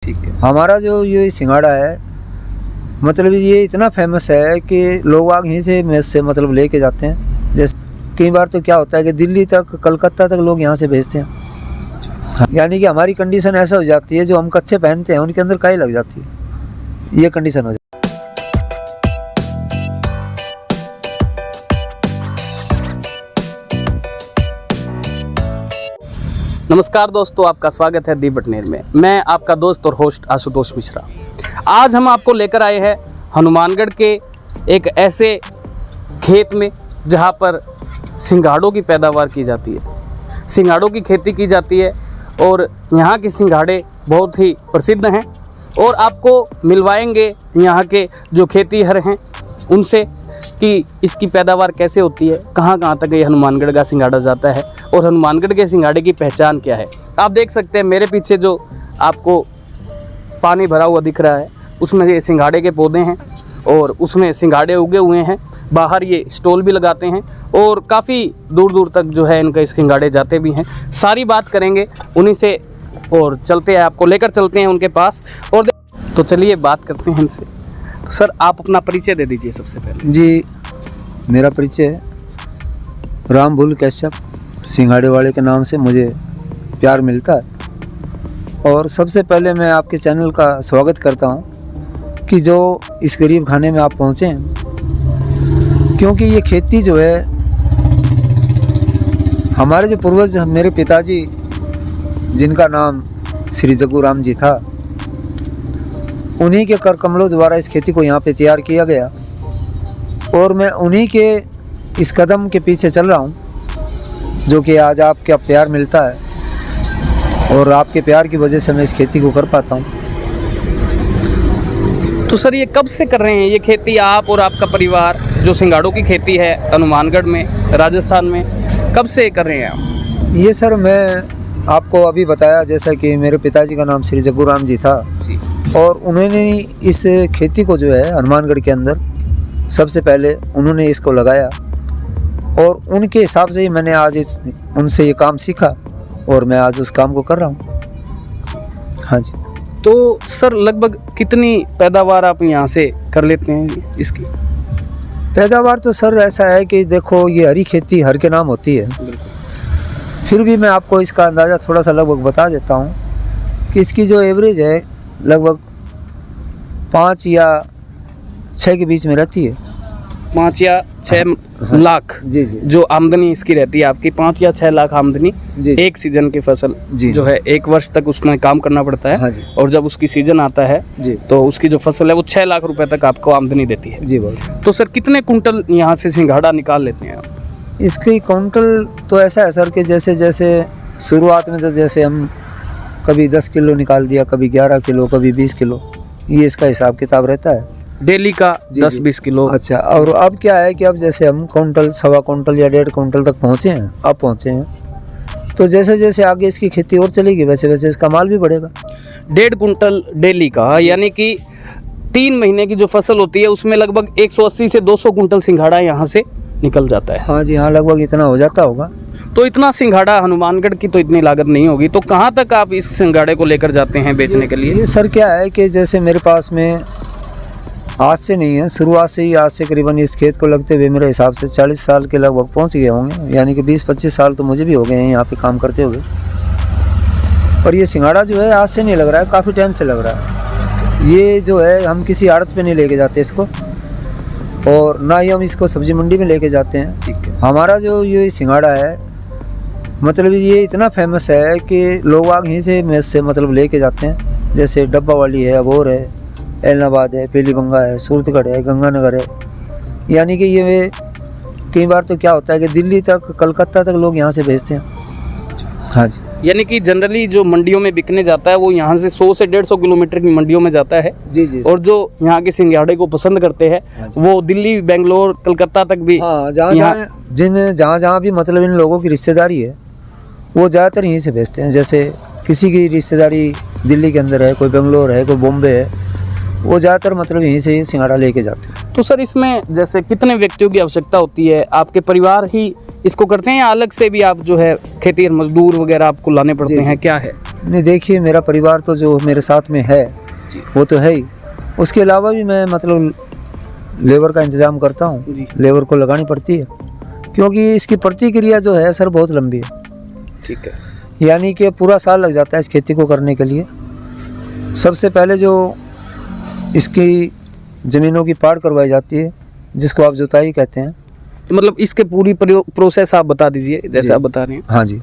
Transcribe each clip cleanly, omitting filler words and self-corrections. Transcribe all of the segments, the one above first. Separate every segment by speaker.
Speaker 1: ठीक है।
Speaker 2: हमारा जो ये सिंघाड़ा है मतलब ये इतना फेमस है कि लोग आग यहीं से मेस से मतलब लेके जाते हैं। जैसे कई बार तो क्या होता है कि दिल्ली तक, कलकत्ता तक लोग यहाँ से भेजते हैं। हाँ, यानी कि हमारी कंडीशन ऐसा हो जाती है, जो हम कच्चे पहनते हैं उनके अंदर काई लग जाती है, ये कंडीशन हो जाती है।
Speaker 1: नमस्कार दोस्तों, आपका स्वागत है दी बटनेर में। मैं आपका दोस्त और होस्ट आशुतोष मिश्रा। आज हम आपको लेकर आए हैं हनुमानगढ़ के एक ऐसे खेत में जहां पर सिंघाड़ों की पैदावार की जाती है, सिंघाड़ों की खेती की जाती है और यहाँ के सिंघाड़े बहुत ही प्रसिद्ध हैं। और आपको मिलवाएंगे यहाँ के जो खेतीहर हैं उनसे कि इसकी पैदावार कैसे होती है, कहाँ कहाँ तक ये हनुमानगढ़ का सिंघाड़ा जाता है और हनुमानगढ़ के सिंघाड़े की पहचान क्या है। आप देख सकते हैं मेरे पीछे जो आपको पानी भरा हुआ दिख रहा है उसमें ये सिंघाड़े के पौधे हैं और उसमें सिंघाड़े उगे हुए हैं। बाहर ये स्टॉल भी लगाते हैं और काफ़ी दूर दूर तक जो है इनके सिंघाड़े जाते भी हैं। सारी बात करेंगे उन्हीं से और चलते हैं, आपको लेकर चलते हैं उनके पास। और तो चलिए बात करते हैं इनसे। तो सर, आप अपना परिचय दे दीजिए सबसे पहले।
Speaker 2: जी, मेरा परिचय है राम भूल कश्यप, सिंघाड़े वाले के नाम से मुझे प्यार मिलता है। और सबसे पहले मैं आपके चैनल का स्वागत करता हूं कि जो इस गरीब खाने में आप पहुंचे हैं, क्योंकि ये खेती जो है हमारे जो पूर्वज, मेरे पिताजी जिनका नाम श्री जग्गू राम जी था, उन्हीं के कर कमलों द्वारा इस खेती को यहाँ पे तैयार किया गया और मैं उन्हीं के इस कदम के पीछे चल रहा हूँ, जो कि आज आपका प्यार मिलता है और आपके प्यार की वजह से मैं इस खेती को कर पाता हूँ।
Speaker 1: तो सर, ये कब से कर रहे हैं ये खेती आप और आपका परिवार, जो सिंघाड़ों की खेती है हनुमानगढ़ में, राजस्थान में, कब से कर रहे हैं आप?
Speaker 2: ये सर मैं आपको अभी बताया जैसा कि मेरे पिताजी का नाम श्री जग्गू राम जी था और उन्होंने इस खेती को जो है हनुमानगढ़ के अंदर सबसे पहले उन्होंने इसको लगाया और उनके हिसाब से ही मैंने आज उनसे ये काम सीखा और मैं आज उस काम को कर रहा हूँ। हाँ जी।
Speaker 1: तो सर, लगभग कितनी पैदावार आप यहाँ से कर लेते हैं इसकी?
Speaker 2: पैदावार तो सर ऐसा है कि देखो, ये हरी खेती हर के नाम होती है, फिर भी मैं आपको इसका अंदाज़ा थोड़ा सा लगभग बता देता हूँ कि इसकी जो एवरेज है लगभग 5 या 6 के बीच में रहती है।
Speaker 1: 5 या 6 लाख
Speaker 2: जी जी
Speaker 1: जो आमदनी इसकी रहती है आपकी, 5 या 6 लाख आमदनी एक सीजन की फसल
Speaker 2: जी
Speaker 1: जो है, एक वर्ष तक उसमें काम करना पड़ता है।
Speaker 2: हाँ जी।
Speaker 1: और जब उसकी सीजन आता है
Speaker 2: जी
Speaker 1: तो उसकी जो फसल है वो 6 लाख रुपए तक आपको आमदनी देती है।
Speaker 2: जी बहुत।
Speaker 1: तो सर, कितने कुंटल यहाँ से सिंघाड़ा निकाल लेते हैं आप?
Speaker 2: इसकी काउंटल तो ऐसा है सर कि जैसे जैसे शुरुआत में तो जैसे हम कभी 10 किलो निकाल दिया, कभी 11 किलो, कभी 20 किलो, ये इसका हिसाब किताब रहता है
Speaker 1: डेली का। 10-20 किलो।
Speaker 2: अच्छा, और अब क्या है कि अब जैसे हम कुंटल, सवा कुंटल या 1.5 कुंटल तक पहुँचे हैं, अब पहुँचे हैं, तो जैसे जैसे आगे इसकी खेती और चलेगी वैसे वैसे इसका माल भी बढ़ेगा।
Speaker 1: 1.5 कुंटल डेली का, यानी कि 3 महीने की जो फसल होती है उसमें लगभग 180 से 200 कुंटल सिंघाड़ा यहाँ से निकल जाता है।
Speaker 2: हाँ जी, हाँ, लगभग इतना हो जाता होगा।
Speaker 1: तो इतना सिंघाड़ा, हनुमानगढ़ की तो इतनी लागत नहीं होगी, तो कहाँ तक आप इस सिंघाड़े को लेकर जाते हैं बेचने के लिए?
Speaker 2: ये सर क्या है कि जैसे मेरे पास में आज से नहीं है, शुरुआत से ही, आज से करीबन इस खेत को लगते हुए मेरे हिसाब से 40 साल के लगभग पहुंच गए होंगे, यानी कि 20-25 साल तो मुझे भी हो गए हैं यहाँ पे काम करते हुए। और ये सिंघाड़ा जो है आज से नहीं लग रहा है, काफ़ी टाइम से लग रहा है। ये जो है हम किसी आड़त पे नहीं लेके जाते इसको और ना ही हम इसको सब्जी मंडी में लेके जाते हैं।
Speaker 1: ठीक है।
Speaker 2: हमारा जो ये सिंघाड़ा है मतलब ये इतना फेमस है कि लोग आग यहीं से मेस से मतलब लेके जाते हैं। जैसे डब्बा वाली है, अबोर है, एलनाबाद है, पीलीबंगा है, सूरतगढ़ है, गंगानगर है, यानी कि ये कई बार तो क्या होता है कि दिल्ली तक, कलकत्ता तक लोग यहाँ से भेजते हैं। हाँ जी।
Speaker 1: यानी कि जनरली जो मंडियों में बिकने जाता है वो यहाँ से 100 से 150 किलोमीटर की मंडियों में जाता है।
Speaker 2: जी जी।
Speaker 1: और जो यहाँ के सिंघाड़े को पसंद करते हैं वो दिल्ली, बेंगलोर, कलकत्ता तक भी,
Speaker 2: हाँ, जहाँ जहाँ भी मतलब इन लोगों की रिश्तेदारी है वो ज़्यादातर यहीं से भेजते हैं। जैसे किसी की रिश्तेदारी दिल्ली के अंदर है, कोई बेंगलोर है, कोई बॉम्बे है, वो ज़्यादातर मतलब यहीं से सिंघाड़ा लेके जाते हैं।
Speaker 1: तो सर, इसमें जैसे कितने व्यक्तियों की आवश्यकता होती है? आपके परिवार ही इसको करते हैं या अलग से भी आप जो है खेती मजदूर वगैरह आपको लाने पड़ते हैं, क्या है?
Speaker 2: नहीं देखिए, मेरा परिवार तो जो मेरे साथ में है
Speaker 1: जी।
Speaker 2: वो तो है ही, उसके अलावा भी मैं मतलब लेबर का इंतज़ाम करता हूँ।
Speaker 1: जी।
Speaker 2: लेबर को लगानी पड़ती है क्योंकि इसकी प्रतिक्रिया जो है सर बहुत लंबी है,
Speaker 1: ठीक है।
Speaker 2: यानी कि पूरा साल लग जाता है इस खेती को करने के लिए। सबसे पहले जो इसकी ज़मीनों की पाड़ करवाई जाती है, जिसको आप जुताई कहते हैं।
Speaker 1: तो मतलब इसके पूरी प्रोसेस आप बता दीजिए जैसे
Speaker 2: जी।
Speaker 1: आप बता रहे हैं।
Speaker 2: हाँ जी,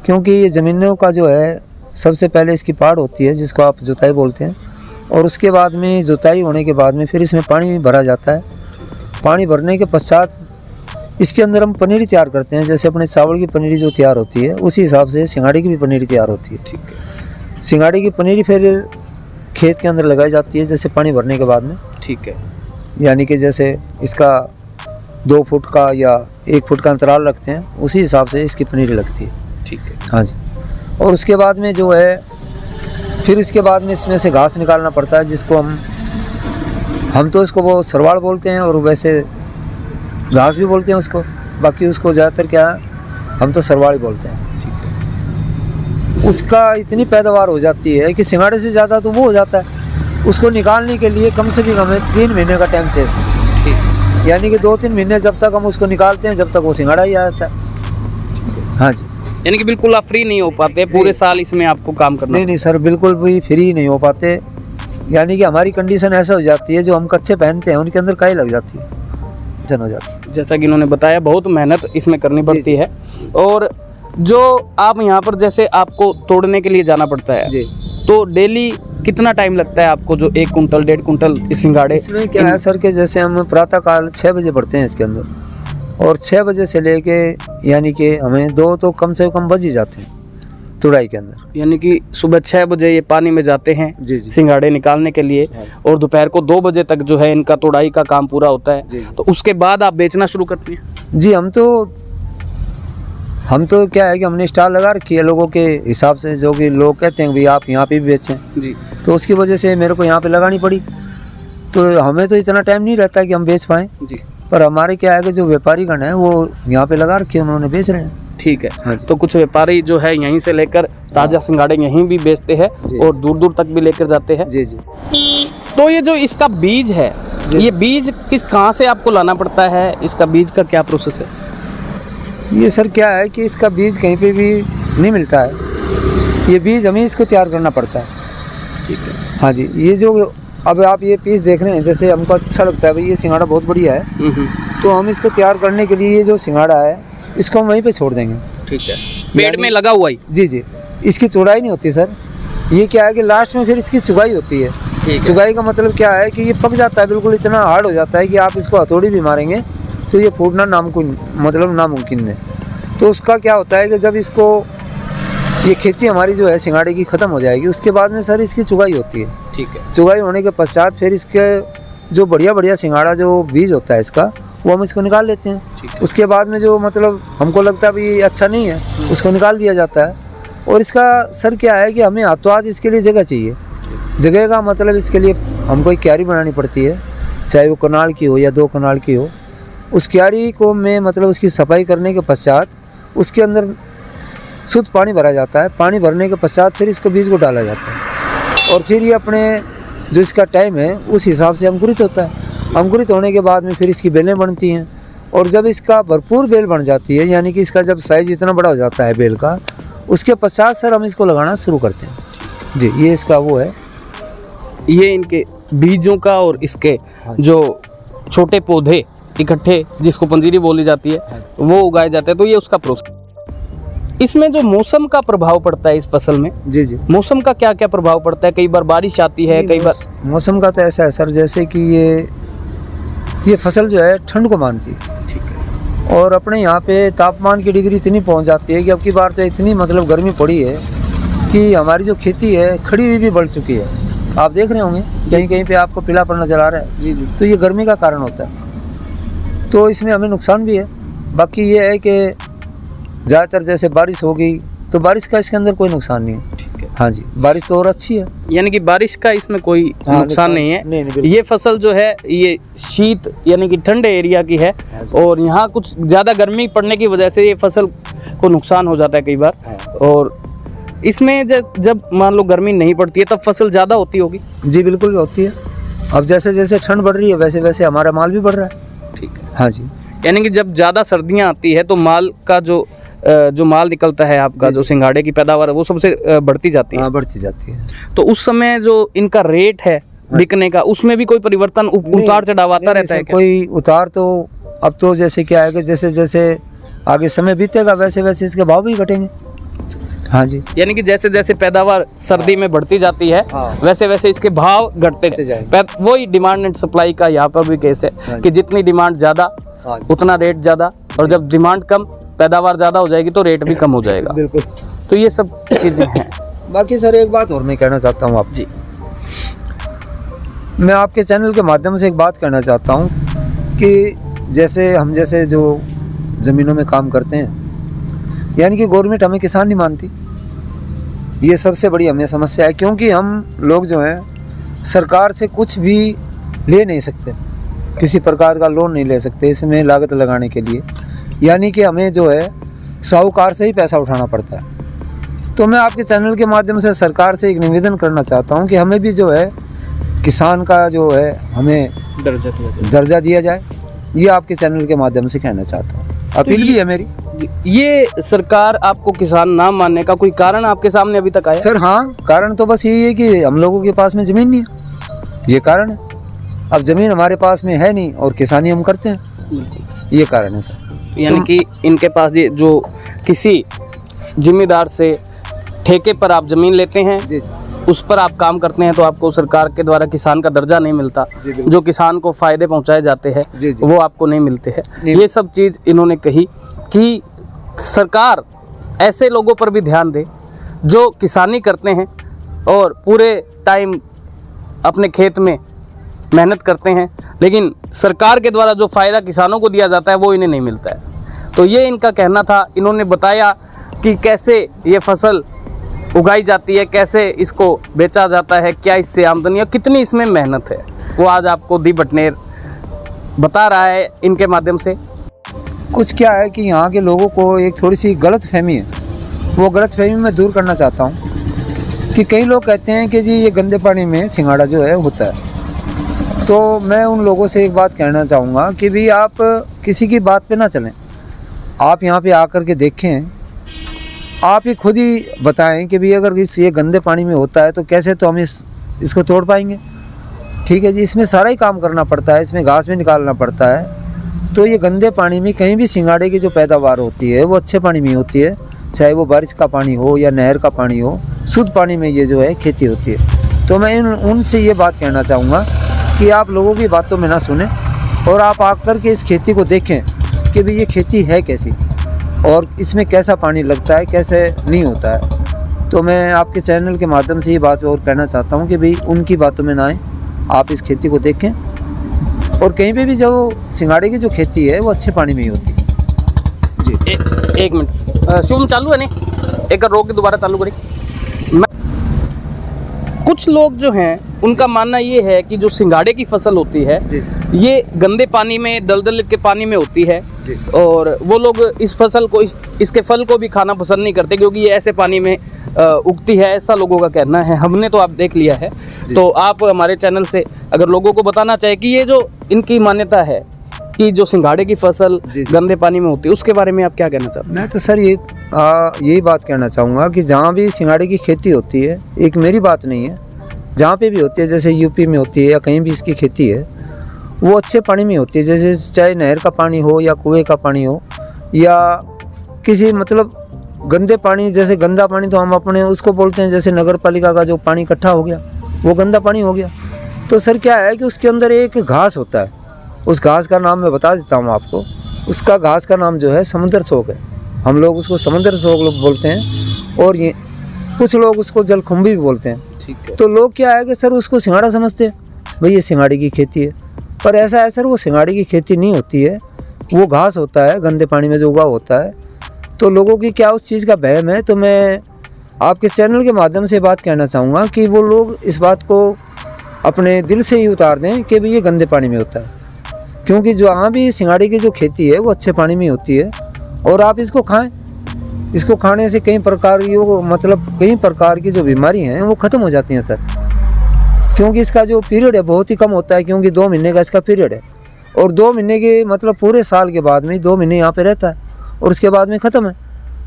Speaker 2: क्योंकि ये ज़मीनों का जो है सबसे पहले इसकी पाड़ होती है, जिसको आप जुताई बोलते हैं, और उसके बाद में जुताई होने के बाद में फिर इसमें पानी भरा जाता है। पानी भरने के पश्चात इसके अंदर हम पनीरी तैयार करते हैं। जैसे अपने चावल की पनीरी जो तैयार होती है, उसी हिसाब से सिंघाड़े की भी पनीरी तैयार होती है।
Speaker 1: ठीक है।
Speaker 2: सिंघाड़े की पनीरी फिर खेत के अंदर लगाई जाती है, जैसे पानी भरने के बाद में।
Speaker 1: ठीक है।
Speaker 2: यानी कि जैसे इसका 2 फुट का या 1 फुट का अंतराल रखते हैं, उसी हिसाब से इसकी पनीरी लगती है।
Speaker 1: ठीक है।
Speaker 2: हाँ जी। और उसके बाद में जो है फिर इसके बाद में इसमें से घास निकालना पड़ता है, जिसको हम तो इसको वो सरवाड़ बोलते हैं, और वैसे घास भी बोलते हैं उसको। बाकी उसको ज़्यादातर क्या हम तो सरवाड़ ही बोलते हैं। उसका इतनी पैदावार हो जाती है कि सिंघाड़े से ज़्यादा तो वो हो जाता है। उसको निकालने के लिए कम से भी कम 3 महीने का टाइम चाहिए।
Speaker 1: ठीक।
Speaker 2: यानी कि 2-3 महीने जब तक हम उसको निकालते हैं, जब तक वो सिंघाड़ा ही आ जाता है। हाँ जी।
Speaker 1: यानी कि बिल्कुल आप फ्री नहीं हो पाते, पूरे साल इसमें आपको काम करना।
Speaker 2: नहीं सर, बिल्कुल भी फ्री नहीं हो पाते। यानी कि हमारी कंडीशन ऐसा हो जाती है, जो हम कच्चे पहनते हैं उनके अंदर काई लग जाती है, जन हो जाती है।
Speaker 1: जैसा कि इन्होंने बताया, बहुत मेहनत इसमें करनी पड़ती है। और जो आप यहाँ पर जैसे आपको तोड़ने के लिए जाना पड़ता है
Speaker 2: जी।
Speaker 1: तो डेली कितना टाइम लगता है आपको, जो 1 कुंटल 1.5 कुंटल सिंघाड़े?
Speaker 2: इसमें क्या है सर कि जैसे हम प्रातःकाल 6 बजे बढ़ते हैं इसके अंदर, और 6 बजे से लेके यानी कि हमें 2 तो कम से कम बज ही जाते हैं तुड़ाई के अंदर।
Speaker 1: यानी कि सुबह 6 बजे ये पानी में जाते हैं
Speaker 2: जी जी।
Speaker 1: सिंघाड़े निकालने के लिए, और दोपहर को 2 बजे तक जो है इनका तोड़ाई का काम पूरा होता है।
Speaker 2: जी।
Speaker 1: तो उसके बाद आप बेचना शुरू करते हैं?
Speaker 2: जी, हम तो क्या है कि हमने स्टॉल लगा रखी है लोगों के हिसाब से, जो कि लोग कहते हैं भाई आप यहाँ पे भी बेचें,
Speaker 1: जी।
Speaker 2: तो उसकी वजह से मेरे को यहाँ पे लगानी पड़ी। तो हमें तो इतना टाइम नहीं रहता कि हम बेच पाएँ,
Speaker 1: जी।
Speaker 2: पर हमारे क्या है कि जो व्यापारी गण है वो यहाँ पे लगा रखे हैं, उन्होंने बेच रहे हैं।
Speaker 1: ठीक
Speaker 2: हाँ
Speaker 1: है।
Speaker 2: जी।
Speaker 1: तो कुछ व्यापारी जो है यहीं से लेकर ताज़ा सिंघाड़े यहीं भी बेचते हैं
Speaker 2: जी।
Speaker 1: और दूर दूर तक भी लेकर जाते हैं।
Speaker 2: जी जी।
Speaker 1: तो ये जो इसका बीज है,
Speaker 2: जी।
Speaker 1: ये बीज कहाँ से आपको लाना पड़ता है? इसका बीज का क्या प्रोसेस है?
Speaker 2: ये सर क्या है कि इसका बीज कहीं पे भी नहीं मिलता है, ये बीज हमें इसको तैयार करना पड़ता है।
Speaker 1: ठीक है।
Speaker 2: हाँ जी। ये जो अब आप ये पीस देख रहे हैं, जैसे हमको अच्छा लगता है भाई ये सिंघाड़ा बहुत बढ़िया है, तो हम इसको तैयार करने के लिए ये जो सिंघाड़ा है इसको हम वहीं पे छोड़ देंगे।
Speaker 1: ठीक है। पेड़ में लगा हुआ ही?
Speaker 2: जी जी। इसकी तोड़ाई नहीं होती सर, ये क्या है कि लास्ट में फिर इसकी चुगाई होती है।
Speaker 1: ठीक है।
Speaker 2: चुगाई का मतलब क्या है कि ये पक जाता है, बिल्कुल इतना हार्ड हो जाता है कि आप इसको हथौड़ी भी मारेंगे तो ये फूटना नामुमकिन है। तो उसका क्या होता है कि जब इसको ये खेती हमारी जो है सिंघाड़े की ख़त्म हो जाएगी, उसके बाद में सर इसकी चुगाई होती है।
Speaker 1: ठीक है।
Speaker 2: चुगाई होने के पश्चात फिर इसके जो बढ़िया सिंघाड़ा जो बीज होता है इसका, वो हम इसको निकाल लेते हैं।
Speaker 1: ठीक है।
Speaker 2: उसके बाद में जो मतलब हमको लगता है भाई अच्छा नहीं है, उसको निकाल दिया जाता है। और इसका सर क्या है कि हमें हाथों हाथ इसके लिए जगह चाहिए। जगह का मतलब इसके लिए हमको एक क्यारी बनानी पड़ती है, चाहे वो कनाल की हो या 2 कनाल की हो। उस क्यारी को में मतलब उसकी सफाई करने के पश्चात उसके अंदर शुद्ध पानी भरा जाता है। पानी भरने के पश्चात फिर इसको बीज को डाला जाता है, और फिर ये अपने जो इसका टाइम है उस हिसाब से अंकुरित होता है। अंकुरित होने के बाद में फिर इसकी बेलें बनती हैं, और जब इसका भरपूर बेल बन जाती है, यानी कि इसका जब साइज़ इतना बड़ा हो जाता है बेल का, उसके पश्चात सर हम इसको लगाना शुरू करते हैं। जी, ये इसका वो है।
Speaker 1: ये इनके बीजों का और इसके जो छोटे पौधे इकट्ठे, जिसको पंजीरी बोली जाती है, वो उगाए जाते हैं। तो ये उसका प्रोसेस। इसमें जो मौसम का प्रभाव पड़ता है इस फसल में,
Speaker 2: जी जी।
Speaker 1: मौसम का क्या क्या प्रभाव पड़ता है? कई बार बारिश आती है, कई बार
Speaker 2: मौसम का तो ऐसा है सर, जैसे कि ये फसल जो है ठंड को मानती है।
Speaker 1: ठीक है।
Speaker 2: और अपने यहाँ पे तापमान की डिग्री इतनी पहुँच जाती है कि अब की बार तो इतनी मतलब गर्मी पड़ी है कि हमारी जो खेती है खड़ी हुई भी बढ़ चुकी है। आप देख रहे होंगे कहीं कहीं पे आपको पीलापन नज़र आ रहा है।
Speaker 1: जी जी।
Speaker 2: तो ये गर्मी का कारण होता है, तो इसमें हमें नुकसान भी है। बाकी ये है कि ज़्यादातर जैसे बारिश होगी तो बारिश का इसके अंदर कोई नुकसान नहीं है।
Speaker 1: ठीक है।
Speaker 2: हाँ जी, बारिश तो और अच्छी है।
Speaker 1: यानी कि बारिश का इसमें कोई नुकसान नहीं है।
Speaker 2: नहीं, बिल्कुल।
Speaker 1: ये फसल जो है ये शीत यानी कि ठंडे एरिया की है, और यहाँ कुछ ज़्यादा गर्मी पड़ने की वजह से ये फसल को नुकसान हो जाता है कई बार। और इसमें जब मान लो गर्मी नहीं पड़ती है तब फसल ज़्यादा होती होगी।
Speaker 2: जी बिल्कुल होती है। अब जैसे जैसे ठंड बढ़ रही है वैसे वैसे हमारा माल भी बढ़ रहा है।
Speaker 1: ठीक है।
Speaker 2: हाँ जी।
Speaker 1: यानी कि जब ज़्यादा सर्दियाँ आती है तो माल का जो माल निकलता है आपका, जो सिंघाड़े की पैदावार है वो सबसे बढ़ती जाती है।
Speaker 2: हाँ बढ़ती जाती है।
Speaker 1: तो उस समय जो इनका रेट है बिकने का, उसमें भी कोई परिवर्तन उतार चढ़ाव आता रहता है क्या?
Speaker 2: कोई उतार तो अब तो जैसे क्या है कि जैसे जैसे आगे समय बीतेगा वैसे वैसे इसके भाव भी घटेंगे। हाँ जी।
Speaker 1: यानी कि जैसे जैसे पैदावार सर्दी में बढ़ती जाती है वैसे वैसे इसके भाव घटते जाएंगे। वही डिमांड एंड सप्लाई का यहाँ पर भी केस है कि जितनी डिमांड ज़्यादा उतना रेट ज़्यादा, और जब डिमांड कम पैदावार ज़्यादा हो जाएगी तो रेट भी कम हो जाएगा।
Speaker 2: बिल्कुल।
Speaker 1: तो ये सब चीज़ें हैं।
Speaker 2: बाकी सर एक बात और मैं कहना चाहता हूँ आप
Speaker 1: जी,
Speaker 2: मैं आपके चैनल के माध्यम से एक बात कहना चाहता हूँ कि जैसे हम जैसे जो ज़मीनों में काम करते हैं, यानी कि गवर्नमेंट हमें किसान नहीं मानती। ये सबसे बड़ी हमें समस्या है, क्योंकि हम लोग जो हैं सरकार से कुछ भी ले नहीं सकते, किसी प्रकार का लोन नहीं ले सकते इसमें लागत लगाने के लिए, यानी कि हमें जो है साहूकार से ही पैसा उठाना पड़ता है। तो मैं आपके चैनल के माध्यम से सरकार से एक निवेदन करना चाहता हूँ कि हमें भी जो है किसान का जो है हमें दर्जा दिया जाए। ये आपके चैनल के माध्यम से कहना चाहता हूँ, अपील भी है मेरी।
Speaker 1: ये सरकार आपको किसान ना मानने का कोई कारण आपके सामने अभी तक आया?
Speaker 2: सर हाँ, कारण तो बस यही है कि हम लोगों के पास में ज़मीन नहीं है, ये कारण है। अब ज़मीन हमारे पास में है नहीं और किसानी हम करते हैं, ये कारण है सर।
Speaker 1: यानी कि इनके पास ये जो किसी जिम्मेदार से ठेके पर आप ज़मीन लेते हैं,
Speaker 2: जी
Speaker 1: उस पर आप काम करते हैं, तो आपको सरकार के द्वारा किसान का दर्जा नहीं मिलता। जो किसान को फ़ायदे पहुंचाए जाते हैं वो आपको नहीं मिलते हैं। ये सब चीज़ इन्होंने कही कि सरकार ऐसे लोगों पर भी ध्यान दे जो किसानी करते हैं और पूरे टाइम अपने खेत में मेहनत करते हैं, लेकिन सरकार के द्वारा जो फ़ायदा किसानों को दिया जाता है वो इन्हें नहीं मिलता है। तो ये इनका कहना था। इन्होंने बताया कि कैसे ये फसल उगाई जाती है, कैसे इसको बेचा जाता है, क्या इससे आमदनी है, कितनी इसमें मेहनत है, वो आज आपको दी बटनेर बता रहा है इनके माध्यम से।
Speaker 2: कुछ क्या है कि यहाँ के लोगों को एक थोड़ी सी गलत फहमी है, वो गलत फहमी मैं दूर करना चाहता हूँ कि कई लोग कहते हैं कि जी ये गंदे पानी में सिंघाड़ा जो है होता है। तो मैं उन लोगों से एक बात कहना चाहूँगा कि भी आप किसी की बात पे ना चलें, आप यहाँ पे आकर के देखें, आप ही खुद ही बताएं कि भी अगर ये गंदे पानी में होता है तो कैसे तो हम इसको तोड़ पाएंगे। ठीक है जी, इसमें सारा ही काम करना पड़ता है, इसमें घास भी निकालना पड़ता है। तो ये गंदे पानी में कहीं भी सिंघाड़े की जो पैदावार होती है वो अच्छे पानी में होती है, चाहे वो बारिश का पानी हो या नहर का पानी हो, शुद्ध पानी में ये जो है खेती होती है। तो मैं उनसे ये बात कहना चाहूँगा कि आप लोगों की बातों में ना सुने और आप आकर के इस खेती को देखें कि भाई ये खेती है कैसी और इसमें कैसा पानी लगता है, कैसे नहीं होता है। तो मैं आपके चैनल के माध्यम से ये बात और कहना चाहता हूँ कि भाई उनकी बातों में ना आए, आप इस खेती को देखें और कहीं पे भी जो सिंघाड़े की जो खेती है वो अच्छे पानी में ही होती है जी।
Speaker 1: एक मिनट, शुभम चालू है नहीं, एक रोक के दोबारा चालू करें। कुछ लोग जो हैं उनका मानना ये है कि जो सिंघाड़े की फसल होती है ये गंदे पानी में, दलदल के पानी में होती है और वो लोग इस फसल को इसके फल को भी खाना पसंद नहीं करते क्योंकि ये ऐसे पानी में उगती है, ऐसा लोगों का कहना है। हमने तो आप देख लिया है, तो आप हमारे चैनल से अगर लोगों को बताना चाहे कि ये जो इनकी मान्यता है कि जो सिंघाड़े की फसल गंदे पानी में होती है, उसके बारे में आप क्या कहना चाहते हैं?
Speaker 2: मैं तो सर यही बात कहना चाहूँगा कि जहाँ भी सिंघाड़े की खेती होती है, एक मेरी बात नहीं है, जहाँ पे भी होती है, जैसे यूपी में होती है या कहीं भी इसकी खेती है, वो अच्छे पानी में होती है। जैसे चाहे नहर का पानी हो या कुएं का पानी हो या किसी मतलब गंदे पानी, जैसे गंदा पानी तो हम अपने उसको बोलते हैं, जैसे नगर पालिका का जो पानी इकट्ठा हो गया वो गंदा पानी हो गया। तो सर क्या है कि उसके अंदर एक घास होता है, उस घास का नाम मैं बता देता हूँ आपको। उसका घास का नाम जो है समुद्र शोक है, हम लोग उसको समुद्र शोक बोलते हैं और ये कुछ लोग उसको जलखुम्बी भी बोलते हैं।
Speaker 1: ठीक है।
Speaker 2: तो लोग क्या है कि सर उसको सिंघाड़ा समझते हैं, भाई ये सिंघाड़े की खेती है, पर ऐसा है सर वो सिंघाड़े की खेती नहीं होती है, वो घास होता है गंदे पानी में जो उगा होता है। तो लोगों की क्या उस चीज़ का वहम है। तो मैं आपके चैनल के माध्यम से बात कहना चाहूँगा कि वो लोग इस बात को अपने दिल से ही उतार दें कि भाई ये गंदे पानी में होता है, क्योंकि जो यहाँ भी सिंघाड़े की जो खेती है वो अच्छे पानी में होती है और आप इसको खाएं। इसको खाने से कई प्रकार की मतलब कई प्रकार की जो बीमारी हैं वो ख़त्म हो जाती हैं सर, क्योंकि इसका जो पीरियड है बहुत ही कम होता है, क्योंकि 2 महीने का इसका पीरियड है और 2 महीने के मतलब पूरे साल के बाद में 2 महीने यहाँ पे रहता है और उसके बाद में ख़त्म है।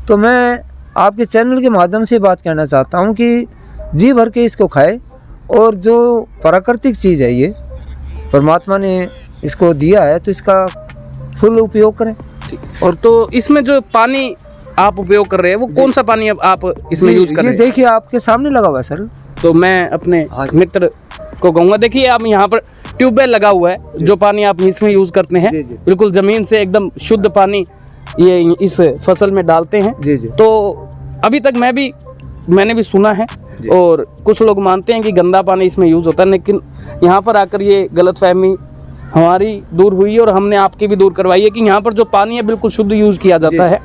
Speaker 2: तो मैं आपके चैनल के माध्यम से बात कहना चाहता हूँ कि जी भर के इसको खाए और जो प्राकृतिक चीज़ है ये परमात्मा ने इसको दिया है तो इसका फुल उपयोग करें।
Speaker 1: और तो इसमें जो पानी आप उपयोग कर रहे हैं वो कौन सा पानी अब आप इसमें यूज कर रहे हैं?
Speaker 2: ये देखिए आपके सामने लगा हुआ है सर।
Speaker 1: तो मैं अपने मित्र को कहूँगा, देखिए आप यहाँ पर ट्यूबवेल लगा हुआ है, जो पानी आप इसमें यूज करते हैं
Speaker 2: जी, जी।
Speaker 1: बिल्कुल ज़मीन से एकदम शुद्ध पानी ये इस फसल में डालते हैं।
Speaker 2: जी जी।
Speaker 1: तो अभी तक मैंने भी सुना है और कुछ लोग मानते हैं कि गंदा पानी इसमें यूज़ होता है, लेकिन यहाँ पर आकर ये गलतफहमी हमारी दूर हुई और हमने आपकी भी दूर करवाई है कि यहाँ पर जो पानी है बिल्कुल शुद्ध यूज़ किया जाता है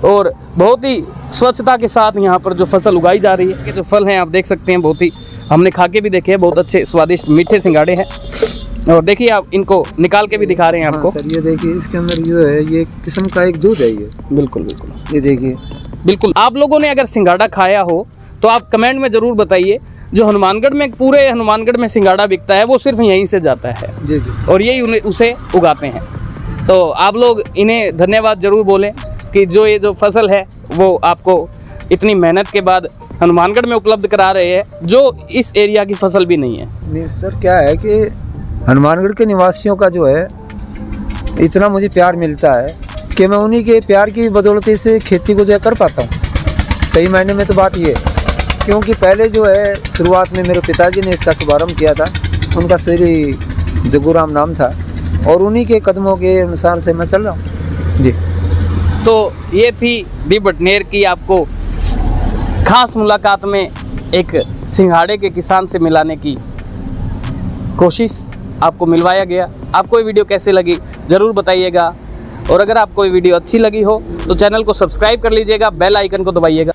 Speaker 1: और बहुत ही स्वच्छता के साथ यहाँ पर जो फसल उगाई जा रही है। कि जो फल हैं आप देख सकते हैं, बहुत ही हमने खा के भी देखे हैं, बहुत अच्छे स्वादिष्ट मीठे सिंघाड़े हैं। और देखिए आप इनको निकाल के भी दिखा रहे हैं आपको।
Speaker 2: हाँ सर, ये देखिए इसके अंदर जो है ये किस्म का एक दूध है ये।
Speaker 1: बिल्कुल बिल्कुल,
Speaker 2: ये देखिए
Speaker 1: बिल्कुल। आप लोगों ने अगर सिंघाड़ा खाया हो तो आप कमेंट में ज़रूर बताइए। जो हनुमानगढ़ में, पूरे हनुमानगढ़ में सिंघाड़ा बिकता है वो सिर्फ यहीं से जाता है
Speaker 2: जी जी।
Speaker 1: और यही उसे उगाते हैं। तो आप लोग इन्हें धन्यवाद ज़रूर बोलें कि जो ये जो फसल है वो आपको इतनी मेहनत के बाद हनुमानगढ़ में उपलब्ध करा रहे हैं, जो इस एरिया की फसल भी नहीं है।
Speaker 2: नहीं सर, क्या है कि हनुमानगढ़ के निवासियों का जो है इतना मुझे प्यार मिलता है कि मैं उन्हीं के प्यार की बदौलत से खेती को जो है कर पाता हूँ। सही मायने में तो बात ये है, क्योंकि पहले जो है शुरुआत में मेरे पिताजी ने इसका शुभारंभ किया था, उनका श्री जगूराम नाम था और उन्हीं के कदमों के अनुसार से मैं चल रहा हूँ जी।
Speaker 1: तो ये थी दी बटनेर की आपको खास मुलाकात में एक सिंघाड़े के किसान से मिलाने की कोशिश आपको मिलवाया गया। आपको ये वीडियो कैसे लगी ज़रूर बताइएगा और अगर आपको ये वीडियो अच्छी लगी हो तो चैनल को सब्सक्राइब कर लीजिएगा, बेल आइकन को दबाइएगा।